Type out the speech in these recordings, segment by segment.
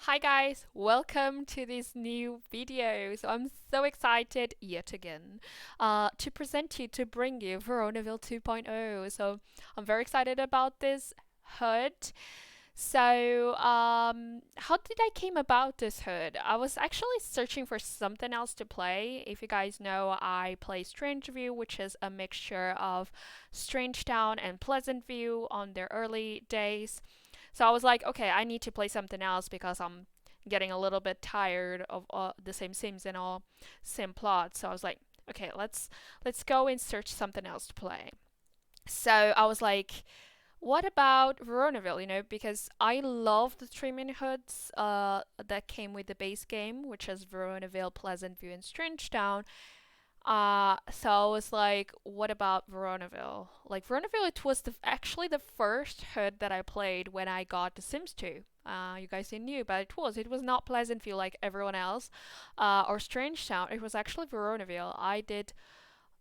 Hi guys, welcome to this new video. So I'm so excited yet again to present you, to bring you Veronaville 2.0. So I'm very excited about this hood. How did I came about this hood? I was actually searching for something else to play. If you guys know, I play Strange View, which is a mixture of Strange Town and Pleasant View on their early days. So I was like, okay, I need to play something else because I'm getting a little bit tired of the same sims and all same plots. So I was like, okay, let's go and search something else to play. So I was like, what about Veronaville? Because I love the streaming hoods that came with the base game, which is Veronaville, Pleasant View, and Strange Town. So I was like, what about Veronaville? Like Veronaville, it was actually the first hood that I played when I got The Sims 2. You guys didn't know, but it was not Pleasant View like everyone else, or Strange Town. It was actually Veronaville. I did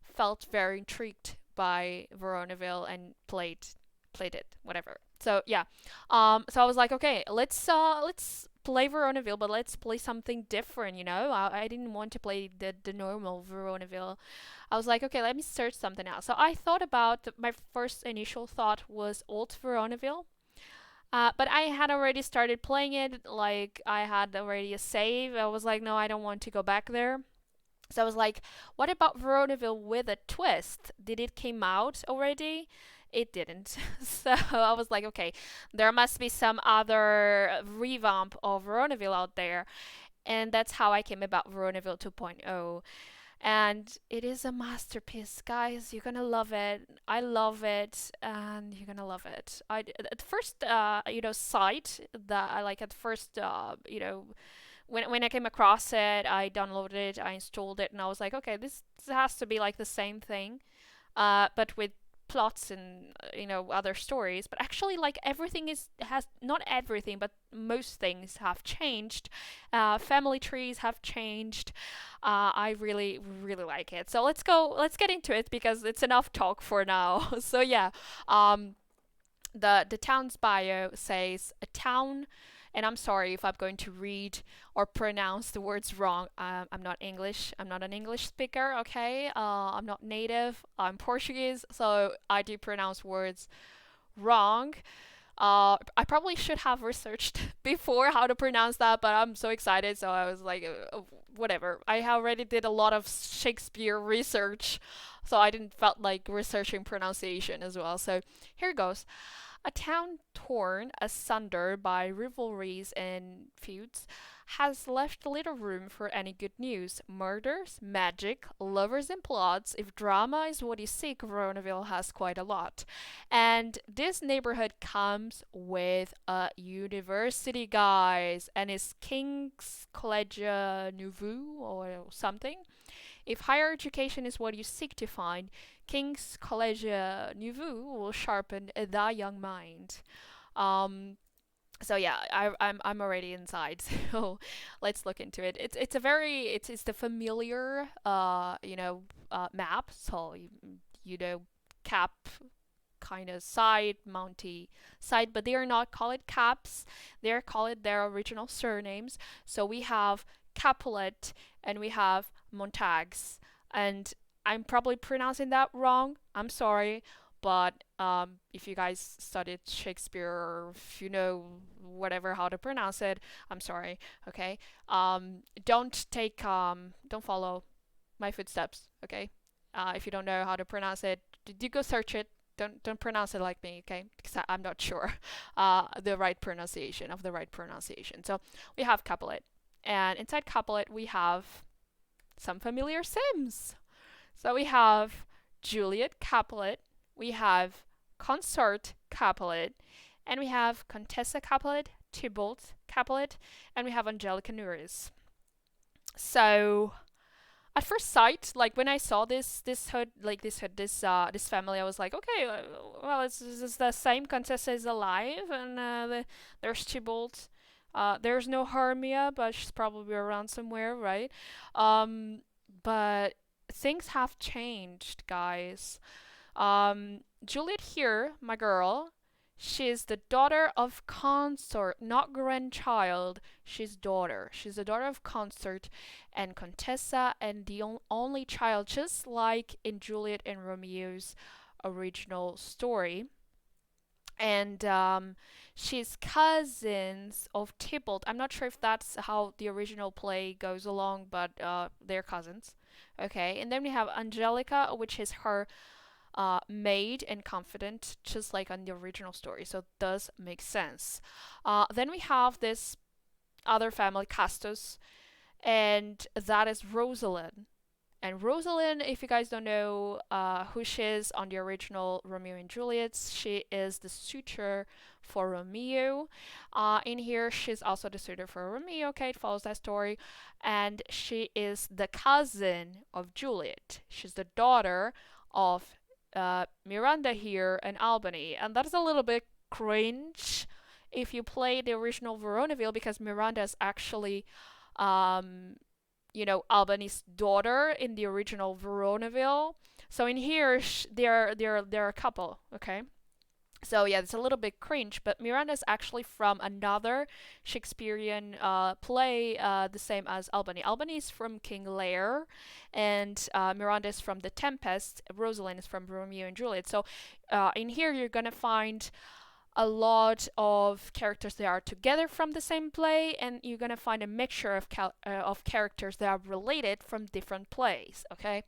felt very intrigued by Veronaville and played it, whatever. So yeah, so I was like, okay, let's play Veronaville, but let's play something different. I didn't want to play the normal Veronaville. I was like, okay, let me search something else. So I thought about my first initial thought was old Veronaville. But I had already started playing it, like I had already a save. I was like, no, I don't want to go back there. So I was like, what about Veronaville with a twist? Did it came out already? It didn't. So I was like, okay, there must be some other revamp of Veronaville out there. And that's how I came about Veronaville 2.0. And it is a masterpiece, guys. You're gonna love it. I love it, and you're gonna love it. I at first, sight that I like at first, when I came across it, I downloaded it, I installed it, and I was like, okay, this has to be like the same thing, but with plots and other stories. But actually, like everything has not everything, but most things have changed. Family trees have changed. I really really like it. So let's go. Let's get into it because it's enough talk for now. So yeah, um, the town's bio says a town, and I'm sorry if I'm going to read or pronounce the words wrong. I'm not English. I'm not an English speaker. Okay, I'm not native. I'm Portuguese, so I do pronounce words wrong. I probably should have researched before how to pronounce that, but I'm so excited, so I was like, whatever. I already did a lot of Shakespeare research, so I didn't felt like researching pronunciation as well. So here goes. A town torn asunder by rivalries and feuds has left little room for any good news. Murders, magic, lovers, and plots. If drama is what you seek, Veronaville has quite a lot. And this neighborhood comes with a university, guys, and it's King's College Nouveau or something. If higher education is what you seek to find, King's College Nouveau will sharpen the young mind. Um, so yeah, I'm already inside. So let's look into it. It's the familiar map. So cap kind of side, mounty side, but they are not called caps. They are called their original surnames. So we have Capulet and we have Montags, and I'm probably pronouncing that wrong. I'm sorry, but if you guys studied Shakespeare or if you know whatever how to pronounce it, I'm sorry. Okay, don't follow my footsteps. Okay, if you don't know how to pronounce it, do go search it. Don't pronounce it like me, okay? Because I'm not sure the right pronunciation of the right pronunciation. So we have Capulet, and inside Capulet we have some familiar Sims. So we have Juliet Capulet, we have Consort Capulet, and we have Contessa Capulet, Tybalt Capulet, and we have Angelica Nuris. So at first sight, like when I saw this family, I was like, okay, well, it's the same. Contessa is alive, and there's Tybalt. There's no Hermia, but she's probably around somewhere, right? Um, but things have changed, guys. Juliet here, my girl, She's the daughter of consort, not grandchild. She's daughter. She's the daughter of consort and Contessa, and the only child, just like in Juliet and Romeo's original story. And she's cousins of Tybalt. I'm not sure if that's how the original play goes along, but they're cousins. Okay, and then we have Angelica, which is her maid and confidant, just like on the original story. So it does make sense. Then we have this other family, Castus, and that is Rosalind. And Rosalind, if you guys don't know who she is on the original Romeo and Juliet, she is the suitor for Romeo. In here, she's also the suitor for Romeo. Okay, it follows that story. And she is the cousin of Juliet. She's the daughter of Miranda here in Albany. And that is a little bit cringe if you play the original Veronaville, because Miranda is actually um, Albany's daughter in the original Veronaville. So in here, they're a couple. Okay. So yeah, it's a little bit cringe, but Miranda is actually from another Shakespearean play, the same as Albany. Albany is from King Lear, and Miranda is from The Tempest. Rosalind is from Romeo and Juliet. So in here, you're gonna find a lot of characters that are together from the same play, and you're gonna find a mixture of characters that are related from different plays. Okay,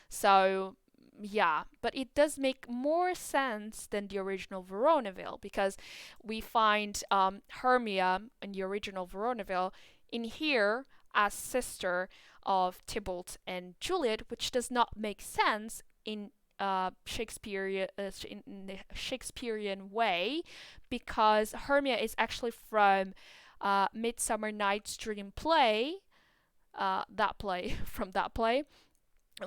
so yeah, but it does make more sense than the original Veronaville, because we find Hermia in the original Veronaville in here as sister of Tybalt and Juliet, which does not make sense in in the Shakespearean way, because Hermia is actually from Midsummer Night's Dream play, that play from that play.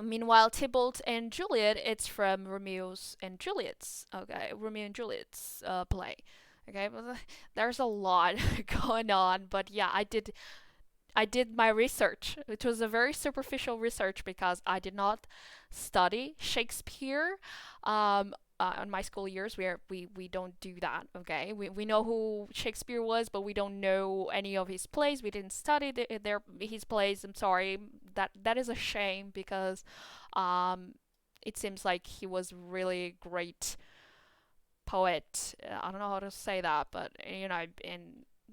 Meanwhile, Tybalt and Juliet, it's from Romeo and Juliet's play. Okay, well, there's a lot going on, but yeah, I did my research. It was a very superficial research because I did not study Shakespeare. On my school years, where we don't do that. Okay, we know who Shakespeare was, but we don't know any of his plays. We didn't study his plays. I'm sorry, that is a shame, because um, it seems like he was really great poet. I don't know how to say that, but and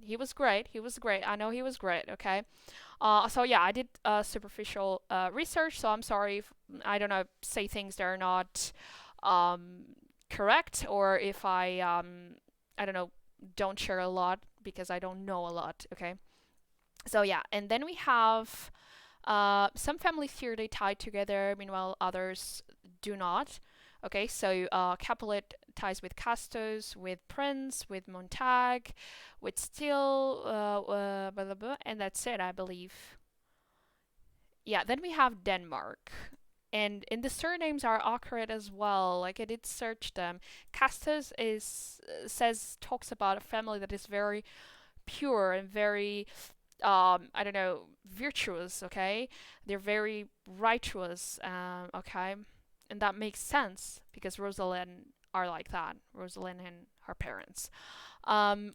he was great. He was great. I know he was great. Okay. So yeah, I did superficial research. So I'm sorry if I don't know, say things that are not correct, or if I don't know, don't share a lot because I don't know a lot. Okay. So yeah, and then we have some families here, they tie together, meanwhile others do not. Okay, so Capulet ties with Castos, with Prince, with Montag, with Steele, blah, blah, blah, and that's it, I believe. Yeah, then we have Denmark. And the surnames are accurate as well. Like, I did search them. Castos is talks about a family that is very pure and very I don't know, virtuous. Okay, they're very righteous. Okay, and that makes sense because Rosalind are like that. Rosalind and her parents.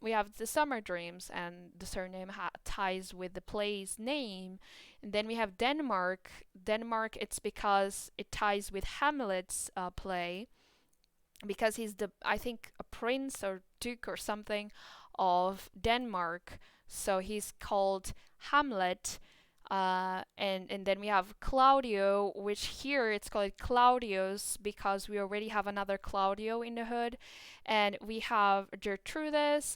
We have the Summer Dreams, and the surname ties with the play's name. And then we have Denmark. Denmark, it's because it ties with Hamlet's play, because he's I think, a prince or duke or something of Denmark. So he's called Hamlet. And then we have Claudio, which here it's called Claudius because we already have another Claudio in the hood, and we have Gertrudis,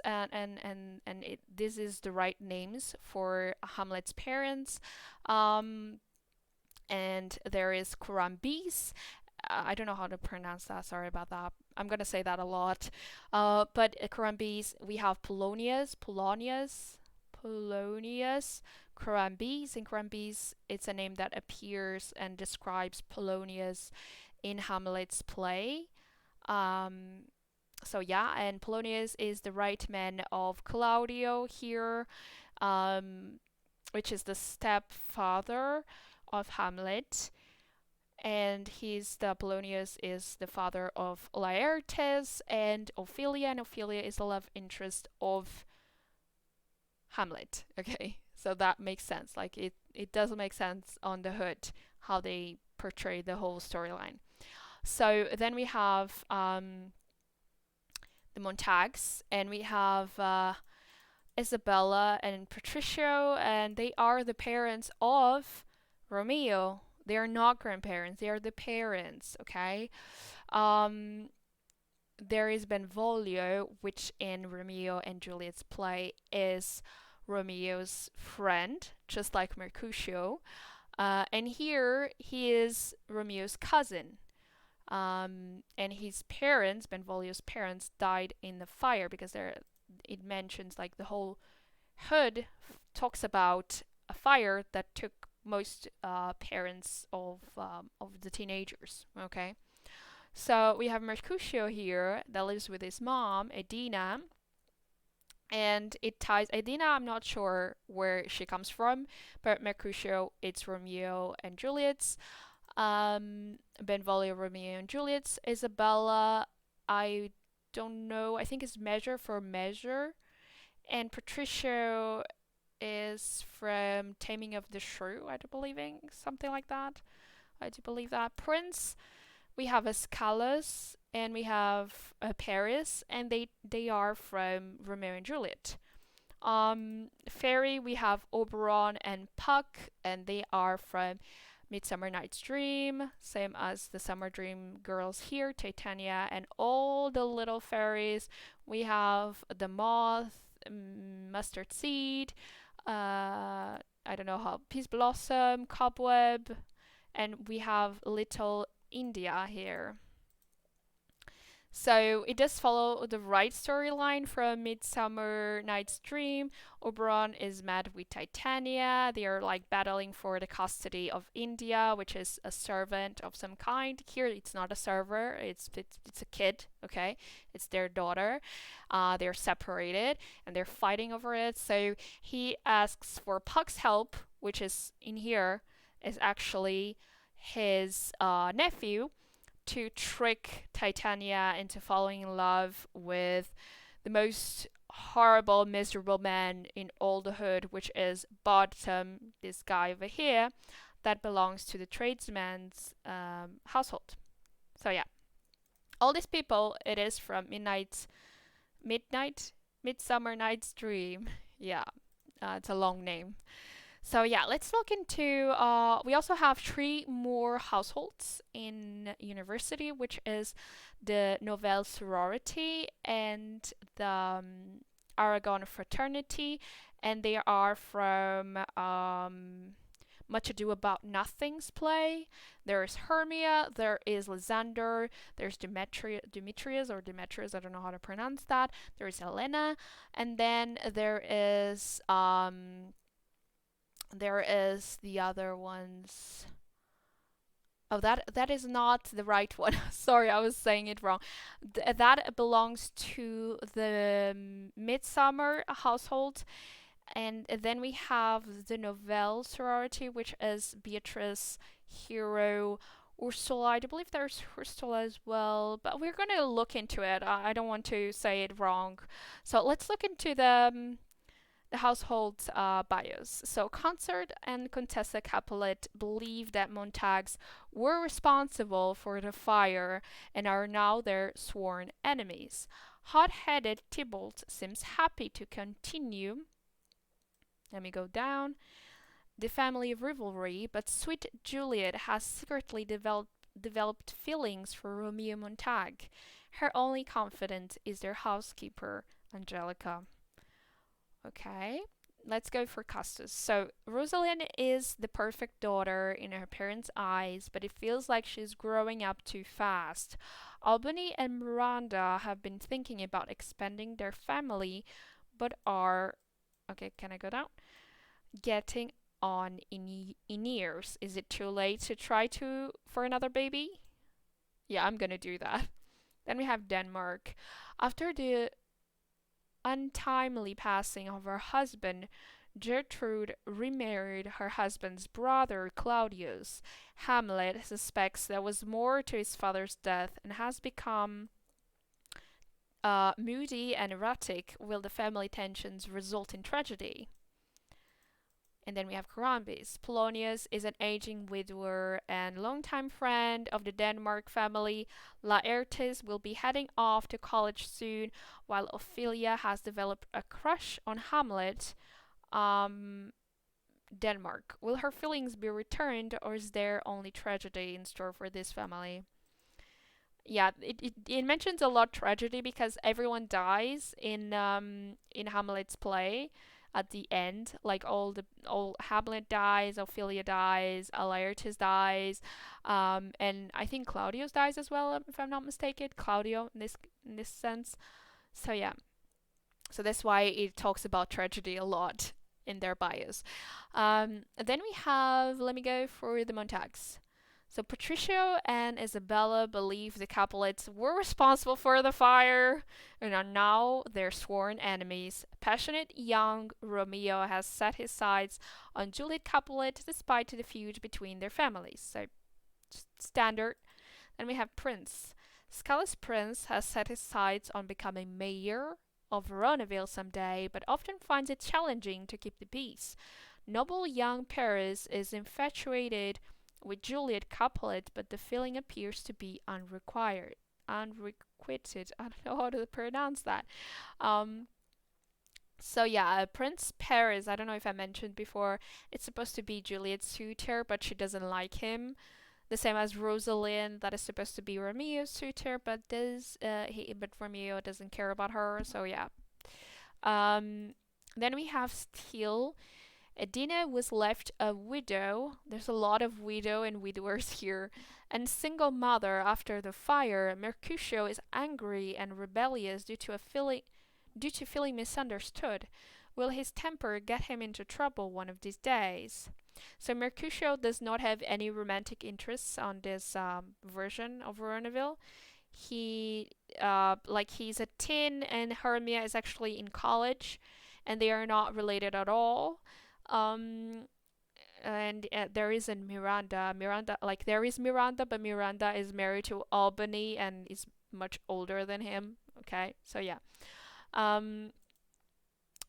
this is the right names for Hamlet's parents. Um, and there is Kurambis. I don't know how to pronounce that. Sorry about that. I'm gonna say that a lot. But Kurambis, we have Polonius, Kurambis, and Kurambis, it's a name that appears and describes Polonius in Hamlet's play. Um, so yeah, and Polonius is the right man of Claudio here, um, which is the stepfather of Hamlet. and the Polonius is the father of Laertes and Ophelia, and Ophelia is the love interest of Hamlet. Okay, so that makes sense. Like it doesn't make sense on the hood how they portray the whole storyline. So then we have the Montagues, and we have Isabella and Patricio, and they are the parents of Romeo. They are not grandparents, they are the parents, okay? Um, there is Benvolio, which in Romeo and Juliet's play is Romeo's friend, just like Mercutio. And here he is Romeo's cousin. And his parents, Benvolio's parents, died in the fire because it mentions like the whole hood talks about a fire that took most parents of the teenagers. Okay, so we have Mercutio here that lives with his mom, Edina, and it ties Edina. I'm not sure where she comes from, but Mercutio, it's Romeo and Juliet's. Benvolio, Romeo and Juliet's. Isabella, I don't know. I think it's measure for measure. And Patricio is from Taming of the Shrew, I do believing something like that. I do believe that. Prince, we have Escalus and we have Paris, and they are from Romeo and Juliet. Fairy, we have Oberon and Puck, and they are from Midsummer Night's Dream, same as the Summer Dream girls here, Titania, and all the little fairies. We have the moth, mustard seed, I don't know how, peace blossom, cobweb, and we have little India here. So it does follow the right storyline from Midsummer Night's Dream. Oberon is mad with Titania. They are like battling for the custody of India, which is a servant of some kind. Here it's not a server, it's a kid, okay? It's their daughter. They're separated and they're fighting over it. So he asks for Puck's help, which is in here, is actually his nephew, to trick Titania into falling in love with the most horrible, miserable man in all the hood, which is Bottom, this guy over here, that belongs to the tradesman's household. So yeah, all these people, it is from Midsummer Night's Dream. Yeah, it's a long name. So yeah, let's look into. We also have three more households in university, which is the Novell sorority and the Aragon fraternity, and they are from Much Ado About Nothing's play. There is Hermia, there is Lysander, there's Demetrius or Demetrius, I don't know how to pronounce that. There is Helena, and then there is the other ones. Oh, that is not the right one. Sorry, I was saying it wrong. That belongs to the Midsummer household. And then we have the Novell sorority, which is Beatrice, Hero, Ursula. I do believe there's Ursula as well, but we're going to look into it. I don't want to say it wrong. So let's look into the household bios. So Consort and Contessa Capulet believe that Montagues were responsible for the fire and are now their sworn enemies. Hot-headed Tybalt seems happy to continue. Let me go down. The family rivalry, but sweet Juliet has secretly developed feelings for Romeo Montague. Her only confidant is their housekeeper, Angelica. Okay, let's go for Custos. So Rosalind is the perfect daughter in her parents' eyes, but it feels like she's growing up too fast. Albany and Miranda have been thinking about expanding their family, but are, okay, can I go down? Getting on in years. Is it too late to try for another baby? Yeah, I'm gonna do that. Then we have Denmark. After the untimely passing of her husband, Gertrude remarried her husband's brother Claudius. Hamlet suspects there was more to his father's death and has become moody and erratic. Will the family tensions result in tragedy? And then we have Carambis. Polonius is an aging widower and longtime friend of the Denmark family. Laertes will be heading off to college soon, while Ophelia has developed a crush on Hamlet. Um, Denmark. Will her feelings be returned, or is there only tragedy in store for this family? Yeah, it mentions a lot tragedy because everyone dies in Hamlet's play at the end. Like all Hamlet dies, Ophelia dies, Laertes dies, and I think Claudius dies as well, if I'm not mistaken. Claudio in this sense. So yeah, so that's why it talks about tragedy a lot in their bios. Then we have, let me go for the Montagues. So Patricio and Isabella believe the Capulets were responsible for the fire and are now their sworn enemies. Passionate young Romeo has set his sights on Juliet Capulet despite the feud between their families. So standard. Then we have Prince. Scala's Prince has set his sights on becoming mayor of Veronaville someday, but often finds it challenging to keep the peace. Noble young Paris is infatuated with Juliet Capulet, but the feeling appears to be unrequited. I don't know how to pronounce that. Um, so yeah, Prince Paris. I don't know if I mentioned before. It's supposed to be Juliet's suitor, but she doesn't like him. The same as Rosalind, that is supposed to be Romeo's suitor, but Romeo doesn't care about her. So yeah. Um, then we have Steele. Edina was left a widow. There's a lot of widow and widowers here. And single mother after the fire. Mercutio is angry and rebellious due to feeling misunderstood. Will his temper get him into trouble one of these days? So Mercutio does not have any romantic interests on this version of Veronaville. He he's a teen and Hermia is actually in college, and they are not related at all. Um, and there isn't Miranda. There is Miranda, but Miranda is married to Albany and is much older than him. Okay, so yeah. Um,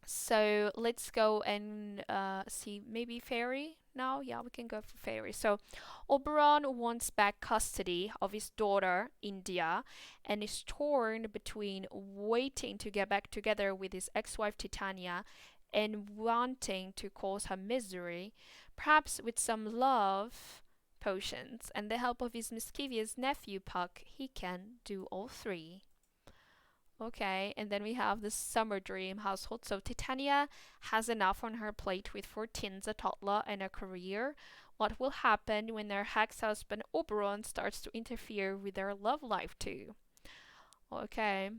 so let's go and see maybe Fairy now. Yeah, we can go for Fairy. So Oberon wants back custody of his daughter, India, and is torn between waiting to get back together with his ex-wife Titania and wanting to cause her misery, perhaps with some love potions and the help of his mischievous nephew Puck, he can do all three. Okay, and then we have the summer dream household. So Titania has enough on her plate with 14 a toddler and a career. What will happen when their ex-husband Oberon starts to interfere with their love life too? Okay.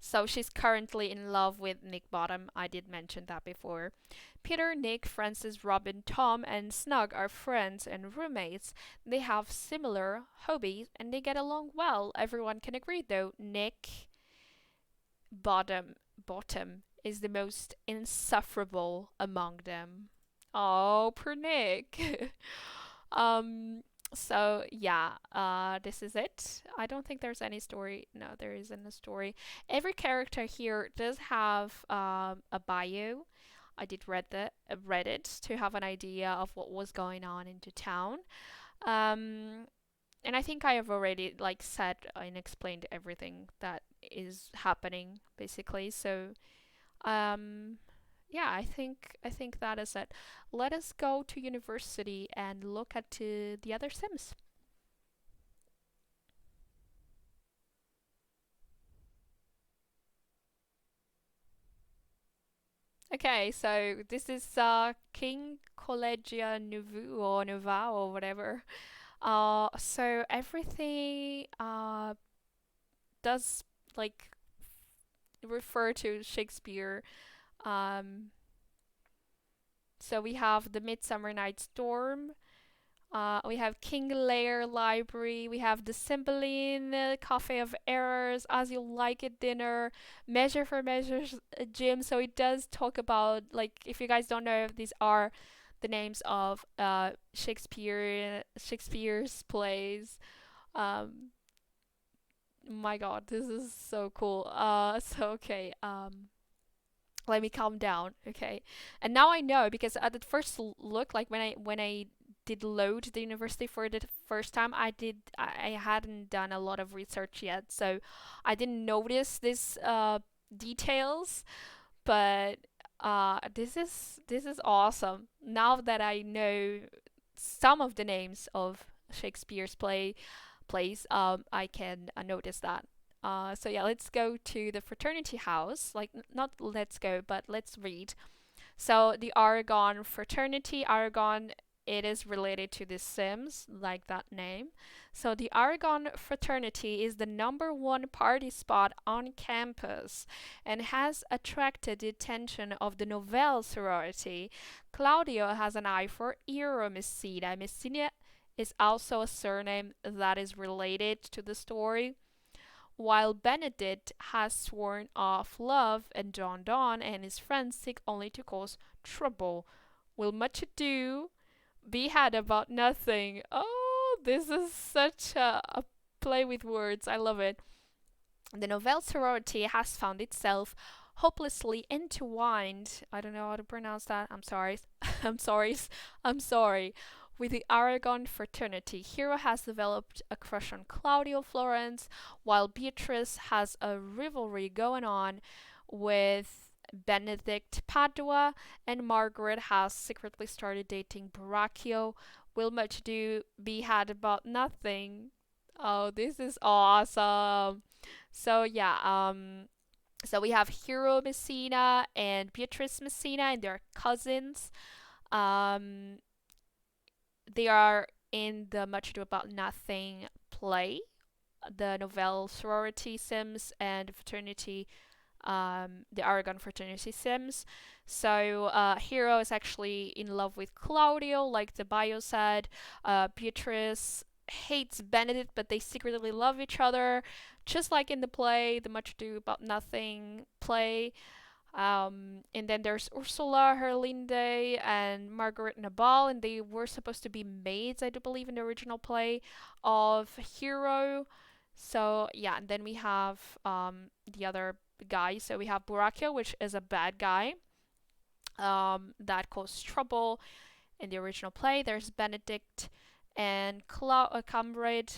So she's currently in love with Nick Bottom. I did mention that before. Peter, Nick, Francis, Robin, Tom, and Snug are friends and roommates. They have similar hobbies and they get along well. Everyone can agree though. Nick Bottom is the most insufferable among them. Oh, poor Nick. um so yeah, this is it. I don't think there's any story. No, there isn't a story. Every character here does have a bio. I did read it to have an idea of what was going on into town. Um, and I think I have already said and explained everything that is happening basically. So um, yeah, I think that is it. Let us go to university and look at the other Sims. Okay, so this is King Collegia Nouveau or Nouveau or whatever. So everything does like refer to Shakespeare. Um, so we have the Midsummer Night's Storm, We have King Lear Library. We have the Cymbeline Cafe of Errors, As You Like It Dinner, Measure for Measures Gym. So it does talk about, like, if you guys don't know, these are the names of Shakespeare's plays. Um, my God, this is so cool. So okay. Let me calm down, okay? And now I know because at the first look, like when I did load the university for the first time, I hadn't done a lot of research yet, so I didn't notice this details. But this is awesome. Now that I know some of the names of Shakespeare's plays, I can notice that. So yeah, let's go to the fraternity house. Like, not let's go, but let's read. So the Aragon fraternity, Aragon, it is related to the Sims, like that name. So the Aragon fraternity is the number one party spot on campus and has attracted the attention of the Novell sorority. Claudio has an eye for Eero Messina. Messina is also a surname that is related to the story, while Benedict has sworn off love and John Donne and his friends seek only to cause trouble. Will much ado be had about nothing? Oh, this is such a play with words. I love it. The Novell sorority has found itself hopelessly entwined. I don't know how to pronounce that. I'm sorry. I'm sorry. I'm sorry. With the Aragon fraternity, Hero has developed a crush on Claudio Florence, while Beatrice has a rivalry going on with Benedict Padua, and Margaret has secretly started dating Borachio. Will much ado be had about nothing? Oh, this is awesome. So yeah, so we have Hero Messina and Beatrice Messina, and they're cousins. Um, they are in the Much Ado About Nothing play, the Novell sorority Sims and fraternity, the Aragon fraternity Sims. So Hero is actually in love with Claudio, like the bio said. Beatrice hates Benedict, but they secretly love each other, just like in the play, the Much Ado About Nothing play. And then there's Ursula, Herlinde, and Margaret Nabal, and they were supposed to be maids, I do believe, in the original play of Hero. So yeah, and then we have the other guy. So we have Borachio, which is a bad guy that caused trouble in the original play. There's Benedict and Comrade,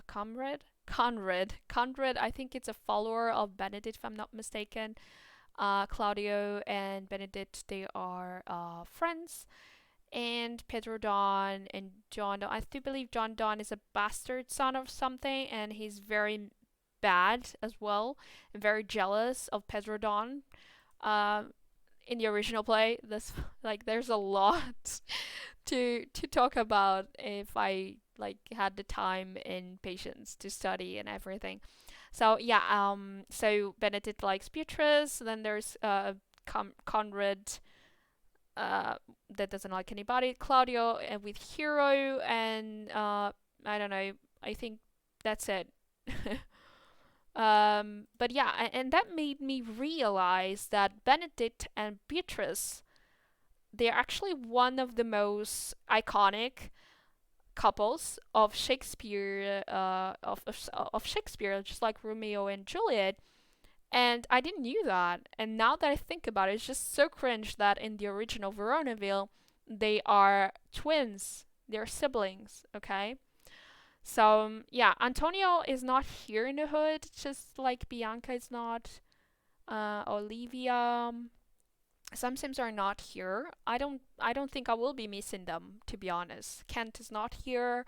Comrade, Conrad. I think it's a follower of Benedict, if I'm not mistaken. Claudio and Benedict, they are friends. And Pedro Don and John Don. I do believe John Don is a bastard son of something, and he's very bad as well, and very jealous of Pedro Don. Um, in the original play, this like there's a lot to talk about if I like had the time and patience to study and everything. So yeah, so Benedict likes Beatrice. Then there's Conrad, that doesn't like anybody. Claudio and with Hero, and I don't know. I think that's it. But yeah, and that made me realize that Benedict and Beatrice, they're actually one of the most iconic couples of Shakespeare, of Shakespeare, just like Romeo and Juliet. And I didn't knew that. And now that I think about it, it's just so cringe that in the original Veronaville, they are twins. They're siblings, okay? So, yeah, Antonio is not here in the hood, just like Bianca is not. Olivia. Some Sims are not here. I don't think I will be missing them, to be honest. Kent is not here.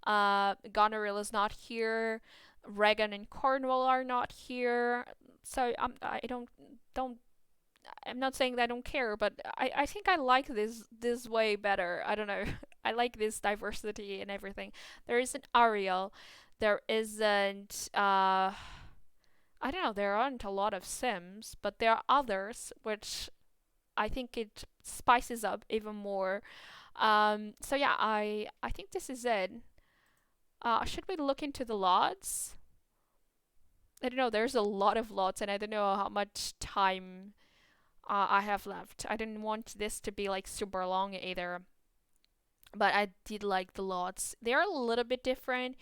Goneril is not here. Regan and Cornwall are not here. So I don't I'm not saying that I don't care, but I think I like this way better. I don't know. I like this diversity and everything. There isn't Ariel. There isn't I don't know, there aren't a lot of Sims, but there are others which I think it spices up even more. So yeah, I think this is it. Should we look into the lots? I don't know. There's a lot of lots, and I don't know how much time I have left. I didn't want this to be like super long either, but I did like the lots. They're a little bit different.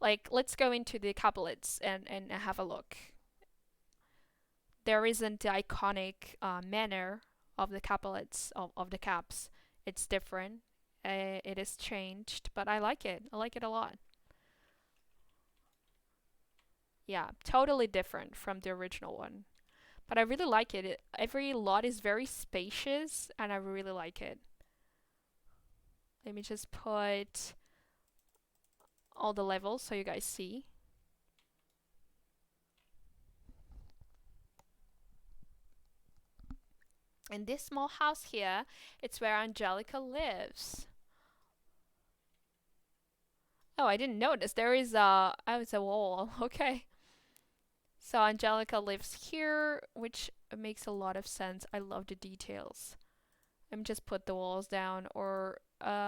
Like, let's go into the couplets and have a look. There isn't the iconic manner of the couplets of the caps. It's different. It is changed, but I like it. I like it a lot. Yeah, totally different from the original one. But I really like it. Every lot is very spacious, and I really like it. Let me just put all the levels so you guys see. And this small house here, it's where Angelica lives. Oh, I didn't notice. There is a, oh, it's a wall. Okay. So Angelica lives here, which makes a lot of sense. I love the details. Let me just put the walls down, or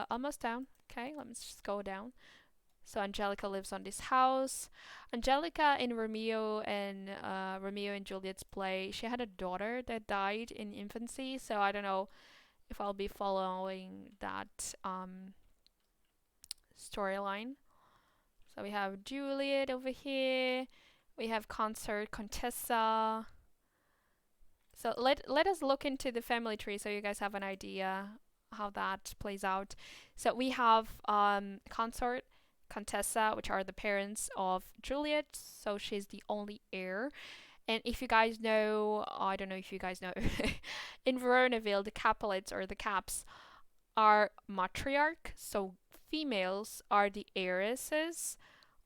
almost down. Okay, let me just go down. So Angelica lives on this house. Angelica in Romeo and Juliet's play, she had a daughter that died in infancy. So I don't know if I'll be following that storyline. So we have Juliet over here. We have Consort Contessa. So let us look into the family tree so you guys have an idea how that plays out. So we have Consort, Contessa, which are the parents of Juliet. So she's the only heir. And if you guys know, I don't know if you guys know, in Veronaville, the Capulets or the Caps are matriarch. So females are the heiresses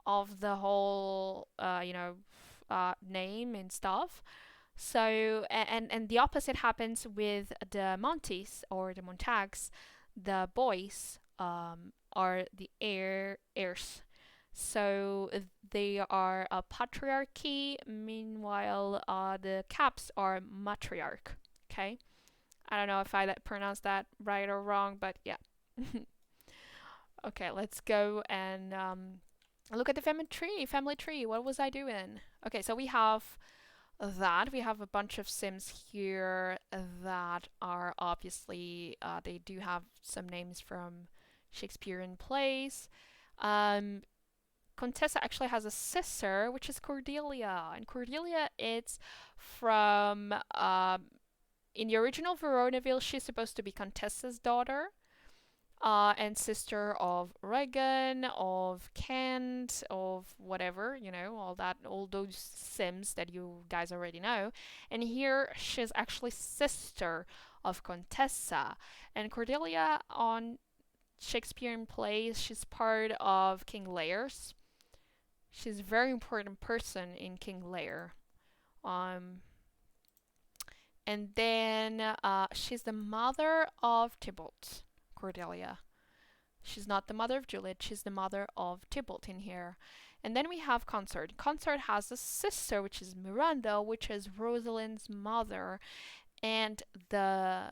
of the whole, name and stuff. So and the opposite happens with the Montes or the Montags. The boys are the heirs. So they are a patriarchy. Meanwhile, the Caps are matriarch. Okay, I don't know if I pronounced that right or wrong, but yeah. Okay, let's go and look at the family tree. Family tree. What was I doing? Okay, so we have that. We have a bunch of Sims here that are obviously, they do have some names from Shakespearean plays. Um, Contessa actually has a sister, which is Cordelia. And Cordelia, it's from, in the original Veronaville, she's supposed to be Contessa's daughter and sister of Regan, of Kent, of whatever, all that, all those Sims that you guys already know. And here she's actually sister of Contessa. And Cordelia on Shakespearean plays, she's part of King Lear's. She's a very important person in King Lear. Um, and then she's the mother of Tybalt, Cordelia. She's not the mother of Juliet, she's the mother of Tybalt in here. And then we have Consort. Consort has a sister, which is Miranda, which is Rosalind's mother and the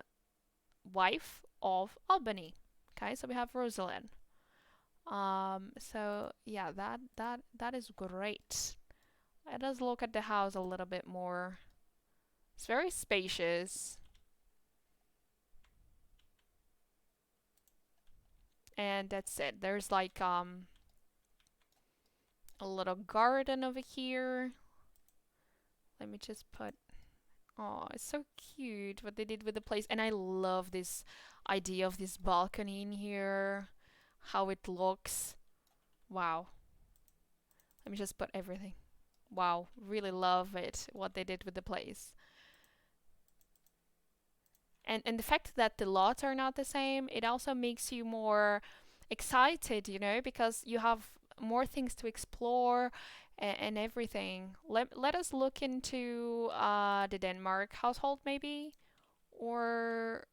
wife of Albany. Okay, so we have Rosalind. So yeah, that is great. Let us look at the house a little bit more. It's very spacious. And that's it. There's like a little garden over here. Let me just put, oh, it's so cute what they did with the place. And I love this idea of this balcony in here, how it looks. Wow. Let me just put everything. Wow, really love it, what they did with the place. And the fact that the lots are not the same, it also makes you more excited, because you have more things to explore and everything. Let us look into the Denmark household maybe, or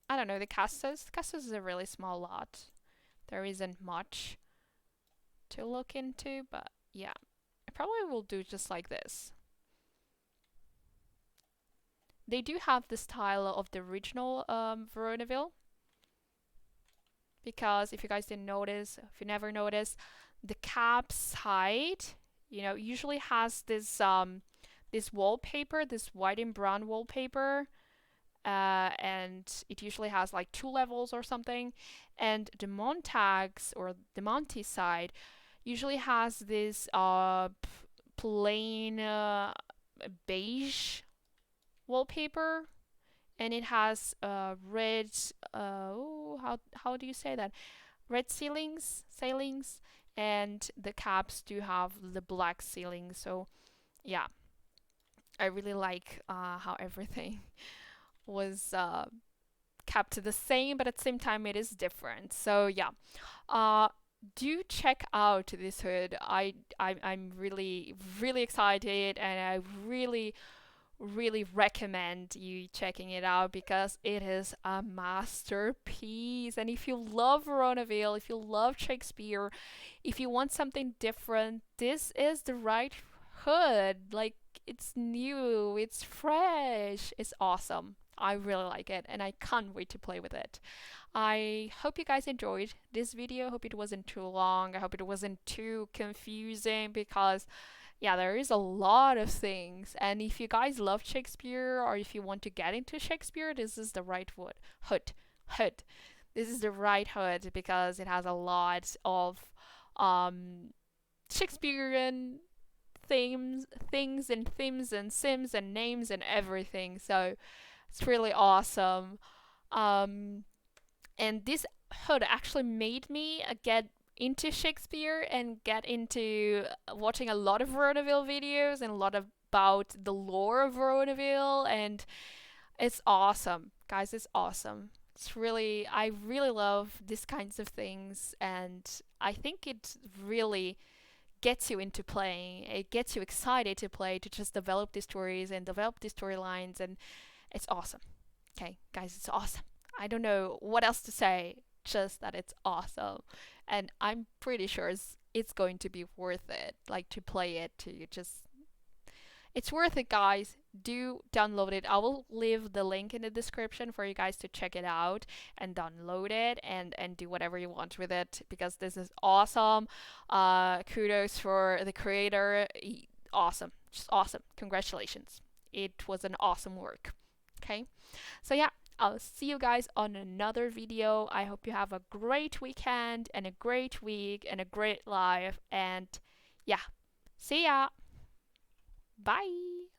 I don't know, the Castas. The Castas is a really small lot. There isn't much to look into, but yeah, I probably will do just like this. They do have the style of the original Veronaville. because if you guys didn't notice, if you never noticed, the cap side, usually has this wallpaper, this white and brown wallpaper, and it usually has like 2 levels or something. And the Montags or the Monty side usually has this plain beige wallpaper, and it has red. How do you say that? Red ceilings, and the caps do have the black ceiling. So yeah, I really like how everything was kept the same, but at the same time it is different. So yeah, uh, do check out this hood. I'm really excited, and I really recommend you checking it out because it is a masterpiece. And if you love Veronaville, if you love Shakespeare, if you want something different, this is the right hood. Like, it's new, it's fresh, it's awesome. I really like it, and I can't wait to play with it. I hope you guys enjoyed this video. I hope it wasn't too long. I hope it wasn't too confusing because yeah, there is a lot of things. And if you guys love Shakespeare or if you want to get into Shakespeare, this is the right hood. This is the right hood because it has a lot of Shakespearean things and themes and sims and names and everything. So it's really awesome. Um, and this hood actually made me get into Shakespeare and get into watching a lot of Veronaville videos and a lot about the lore of Veronaville, and it's awesome, guys. It's awesome. I really love these kinds of things, and I think it really gets you into playing. It gets you excited to play, to just develop these stories and develop these storylines, and it's awesome. Okay, guys, it's awesome. I don't know what else to say, just that it's awesome. And I'm pretty sure it's going to be worth it, like to play it, to just it's worth it, guys. Do download it. I will leave the link in the description for you guys to check it out and download it and do whatever you want with it because this is awesome. Kudos for the creator. Awesome. Just awesome. Congratulations. It was an awesome work. Okay. So yeah, I'll see you guys on another video. I hope you have a great weekend and a great week and a great life. And yeah, see ya. Bye.